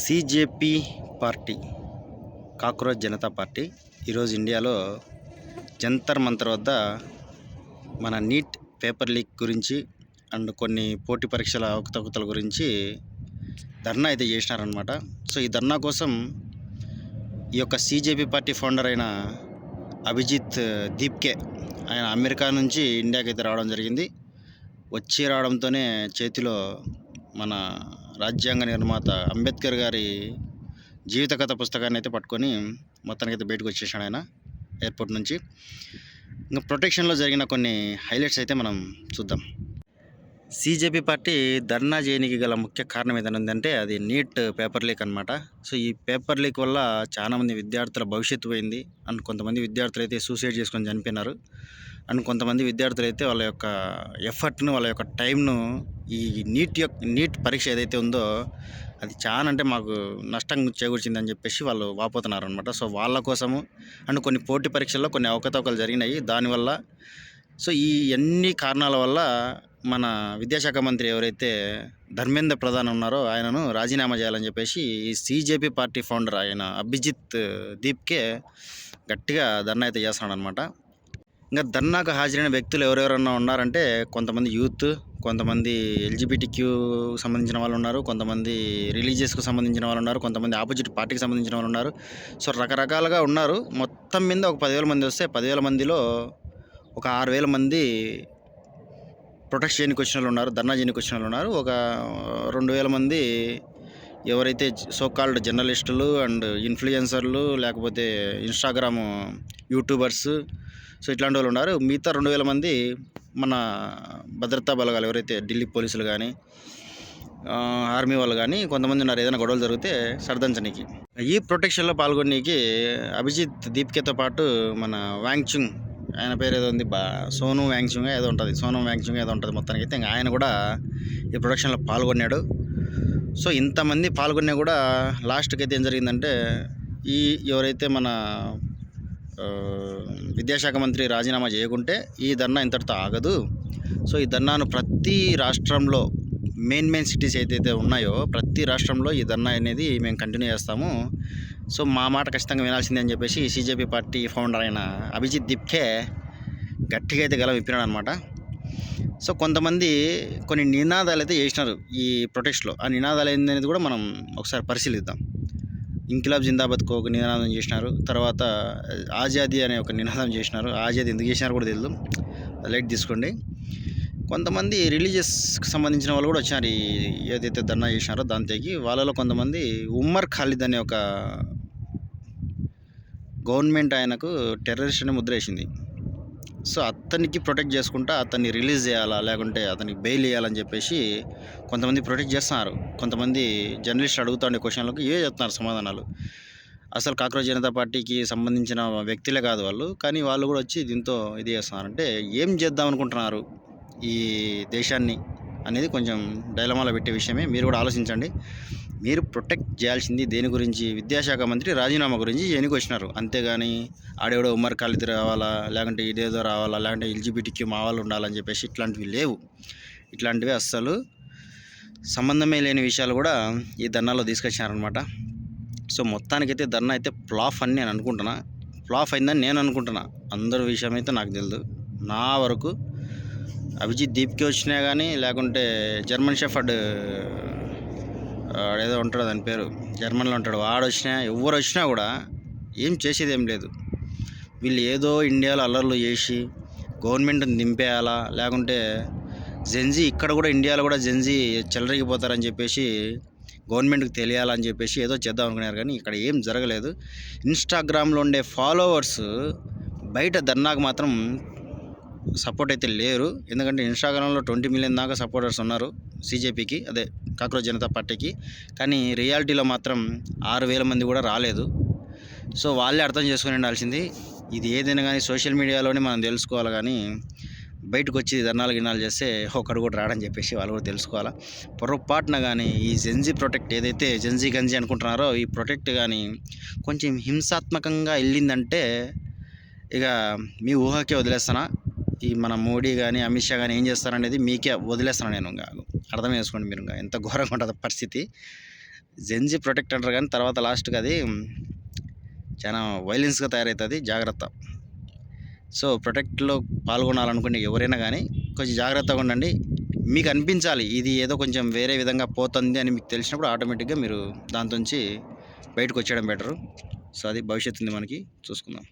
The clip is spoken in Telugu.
సిజేపీ పార్టీ కాక్రోచ్ జనతా పార్టీ ఈరోజు ఇండియాలో జంతర్ మంతర్ వద్ద మన నీట్ పేపర్ లీక్ గురించి అండ్ కొన్ని పోటీ పరీక్షల అవకతవకల గురించి ధర్నా అయితే చేసినారనమాట. సో ఈ ధర్నా కోసం ఈ యొక్క సిజేపీ పార్టీ ఫౌండర్ అయిన అభిజిత్ దీప్కే ఆయన అమెరికా నుంచి ఇండియాకి అయితే రావడం జరిగింది. రావడంతోనే చేతిలో మన రాజ్యాంగ నిర్మాత అంబేద్కర్ గారి జీవిత కథ పుస్తకాన్ని అయితే పట్టుకొని మొత్తానికైతే బయటకు వచ్చేసాడు ఆయన ఎయిర్పోర్ట్ నుంచి. ఇంకా ప్రొటెక్షన్లో జరిగిన కొన్ని హైలైట్స్ అయితే మనం చూద్దాం. సిజేపీ పార్టీ ధర్నా చేయడానికి గల ముఖ్య కారణం ఏదైనా అది నీట్ పేపర్ లీక్ అనమాట. సో ఈ పేపర్ లీక్ వల్ల చాలామంది విద్యార్థుల భవిష్యత్తు పోయింది అండ్ కొంతమంది విద్యార్థులు అయితే సూసైడ్ చేసుకొని చనిపోయినారు అండ్ కొంతమంది విద్యార్థులు అయితే వాళ్ళ యొక్క ఎఫర్ట్ను వాళ్ళ యొక్క టైంను ఈ నీట్ పరీక్ష ఏదైతే ఉందో అది చాలా అంటే మాకు నష్టం చేకూర్చిందని చెప్పేసి వాళ్ళు వాపోతున్నారు అనమాట. సో వాళ్ళ కోసము అండ్ కొన్ని పోటీ పరీక్షల్లో కొన్ని అవకతవకలు జరిగినాయి. దానివల్ల సో ఈ అన్ని కారణాల వల్ల మన విద్యాశాఖ మంత్రి ఎవరైతే ధర్మేంద్ర ప్రధాన్ ఉన్నారో ఆయనను రాజీనామా చేయాలని చెప్పేసి ఈ సిజేపీ పార్టీ ఫౌండర్ ఆయన అభిజిత్ దీప్కే గట్టిగా ధర్నా అయితే చేస్తున్నాడు అనమాట. ఇంకా ధర్నాకు హాజరైన వ్యక్తులు ఎవరెవరన్నా ఉన్నారంటే కొంతమంది యూత్, కొంతమంది ఎల్జిబిటిక్యూ సంబంధించిన వాళ్ళు ఉన్నారు, కొంతమంది రిలీజియస్కు సంబంధించిన వాళ్ళు ఉన్నారు, కొంతమంది ఆపోజిట్ పార్టీకి సంబంధించిన వాళ్ళు ఉన్నారు. సో రకరకాలుగా ఉన్నారు. మొత్తం మీద ఒక 10,000 మంది వస్తే 10,000 మందిలో ఒక 6,000 మంది ప్రొటెస్ట్ చేయడానికి వచ్చిన వాళ్ళు ఉన్నారు, ధర్నా చేయడానికి వచ్చిన వాళ్ళు ఉన్నారు. ఒక 2,000 మంది ఎవరైతే సోకాల్డ్ జర్నలిస్టులు అండ్ ఇన్ఫ్లుయెన్సర్లు లేకపోతే ఇన్స్టాగ్రామ్ యూట్యూబర్స్ సో ఇట్లాంటి వాళ్ళు ఉన్నారు. మిగతా 2,000 మంది మన భద్రతా బలగాలు ఎవరైతే ఢిల్లీ పోలీసులు కానీ ఆర్మీ వాళ్ళు కానీ కొంతమంది ఉన్నారు. ఏదైనా గొడవలు జరిగితే సర్దంచనీకి ఈ ప్రొటెక్షన్లో పాల్గొనీకి అభిజిత్ దీప్కేతో పాటు మన వాంగ్చుంగ్ ఆయన పేరు ఏదో ఉంది సోను వాంగ్చుంగ్ ఏదో ఉంటుంది మొత్తానికి అయితే ఇంకా ఆయన కూడా ఈ ప్రొటెక్షన్లో పాల్గొన్నాడు. సో ఇంతమంది పాల్గొన్నా కూడా లాస్ట్కి అయితే ఏం జరిగిందంటే ఈ ఎవరైతే మన విద్యాశాఖ మంత్రి రాజీనామా చేయకుంటే ఈ ధర్నా ఇంతటితో ఆగదు. సో ఈ ధర్నాను ప్రతి రాష్ట్రంలో మెయిన్ సిటీస్ ఏదైతే ఉన్నాయో ప్రతి రాష్ట్రంలో ఈ ధర్నా అనేది మేము కంటిన్యూ చేస్తాము. సో మా మాట ఖచ్చితంగా వినాల్సిందే అని చెప్పేసి సిజేపీ పార్టీ ఫౌండర్ అయిన అభిజిత్ దీప్కే గట్టిగా అయితే గలం విప్పినాడు అనమాట. సో కొంతమంది కొన్ని నినాదాలు అయితే చేసినారు ఈ ప్రొటెస్ట్లో. ఆ నినాదాలు ఏందనేది కూడా మనం ఒకసారి పరిశీలిద్దాం. ఇంకిలాబ్ జిందాబాద్కు ఒక నినాదం చేసినారు, తర్వాత ఆజాదీ అనే ఒక నినాదం చేసినారు. ఆజాదీ ఎందుకు చేసినారు కూడా తెలియదు, లైట్ తీసుకోండి. కొంతమంది రిలీజియస్కి సంబంధించిన వాళ్ళు కూడా వచ్చినారు ఏదైతే ధర్నా చేసినారో దాంతోకి. వాళ్ళలో కొంతమంది ఉమ్మర్ ఖాలిద్ అనే ఒక గవర్నమెంట్ ఆయనకు టెర్రరిస్ట్ అనే ముద్ర వేసింది. సో అతనికి ప్రొటెక్ట్ చేసుకుంటా అతన్ని రిలీజ్ చేయాలా లేకుంటే అతనికి బెయిల్ ఇవ్వాలని చెప్పేసి కొంతమంది ప్రొటెక్ట్ చేస్తున్నారు. కొంతమంది జర్నలిస్టులు అడుగుతుండే క్వశ్చన్లకు ఇవే చెప్తున్నారు సమాధానాలు. అసలు కాక్రోచ్ జనతా పార్టీకి సంబంధించిన వ్యక్తులే కాదు వాళ్ళు, కానీ వాళ్ళు కూడా వచ్చి దీంతో ఇది చేస్తున్నారంటే ఏం చేద్దాం అనుకుంటున్నారు ఈ దేశాన్ని అనేది కొంచెం డైలమాలో పెట్టే విషయమే. మీరు కూడా ఆలోచించండి. మీరు ప్రొటెక్ట్ చేయాల్సింది దేని గురించి? విద్యాశాఖ మంత్రి రాజీనామా గురించి చేయనికి వచ్చినారు, అంతేగాని ఆడేవాడో ఉమ్మర్ ఖాలిద్ రావాలా లేకుంటే ఇదేదో రావాలా లేకుంటే ఎల్జిబిటిక్యూ మా వాళ్ళు ఉండాలని చెప్పేసి ఇట్లాంటివి లేవు. ఇట్లాంటివి అస్సలు సంబంధమే లేని విషయాలు కూడా ఈ ధర్నాలో తీసుకొచ్చినారనమాట. సో మొత్తానికైతే ధర్నా అయితే ఫ్లాప్ అని నేను అనుకుంటున్నా, ఫ్లాప్ అయిందని నేను అనుకుంటున్నా. అందరి విషయం అయితే నాకు తెలియదు. నా వరకు అభిజిత్ దీప్కే వచ్చినా కానీ లేకుంటే జర్మన్ షెఫర్డ్ ఏదో ఉంటాడు, దాని పేరు జర్మన్లో ఉంటాడు, వాడు వచ్చినా ఎవరు వచ్చినా కూడా ఏం చేసేది ఏం లేదు. వీళ్ళు ఏదో ఇండియాలో అల్లర్లు చేసి గవర్నమెంట్ని దింపేయాలా లేకుంటే జెన్జీ ఇక్కడ కూడా ఇండియాలో కూడా జెన్జీ చెలరిగిపోతారని చెప్పేసి గవర్నమెంట్కి తెలియాలని చెప్పేసి ఏదో చేద్దాం అనుకున్నారు, కానీ ఇక్కడ ఏం జరగలేదు. ఇన్స్టాగ్రామ్లో ఉండే ఫాలోవర్స్ బయట ధర్నాకు మాత్రం సపోర్ట్ అయితే లేరు. ఎందుకంటే ఇన్స్టాగ్రామ్లో 20 మిలియన్ దాకా సపోర్టర్స్ ఉన్నారు సిజేపీకి, అదే కాక్రోచ్ జనతా పార్టీకి, కానీ రియాలిటీలో మాత్రం 6,000 మంది కూడా రాలేదు. సో వాళ్ళే అర్థం చేసుకుని ఉండాల్సింది. ఇది ఏదైనా కానీ సోషల్ మీడియాలోనే మనం తెలుసుకోవాలి, కానీ బయటకు వచ్చి గిన్నాలు చేస్తే ఒకడు కూడా రాడని చెప్పేసి వాళ్ళు కూడా తెలుసుకోవాలా. పొరపాటున కానీ ఈ జెన్జీ ప్రొటెక్ట్ ఏదైతే జెన్జీ గంజీ అనుకుంటున్నారో ఈ ప్రొటెక్ట్ కానీ కొంచెం హింసాత్మకంగా వెళ్ళిందంటే ఇక మీ ఊహకే వదిలేస్తానా. ఈ మన మోడీ కానీ అమిత్ షా కానీ ఏం చేస్తారనేది మీకే వదిలేస్తాను నేను. ఇంకా అర్థం చేసుకోండి మీరు, ఇంకా ఎంత ఘోరంగా ఉంటుంది పరిస్థితి. జెన్జీ ప్రొటెక్ట్ అంటారు కానీ తర్వాత లాస్ట్కి అది చాలా వైలెన్స్గా తయారవుతుంది, జాగ్రత్త. సో ప్రొటెక్ట్లో పాల్గొనాలనుకునే ఎవరైనా కానీ కొంచెం జాగ్రత్తగా ఉండండి. మీకు అనిపించాలి ఇది ఏదో కొంచెం వేరే విధంగా పోతుంది అని మీకు తెలిసినప్పుడు ఆటోమేటిక్గా మీరు దాంతోంచి బయటకు వచ్చేయడం బెటరు. సో అది భవిష్యత్తు ఉంది మనకి, చూసుకుందాం.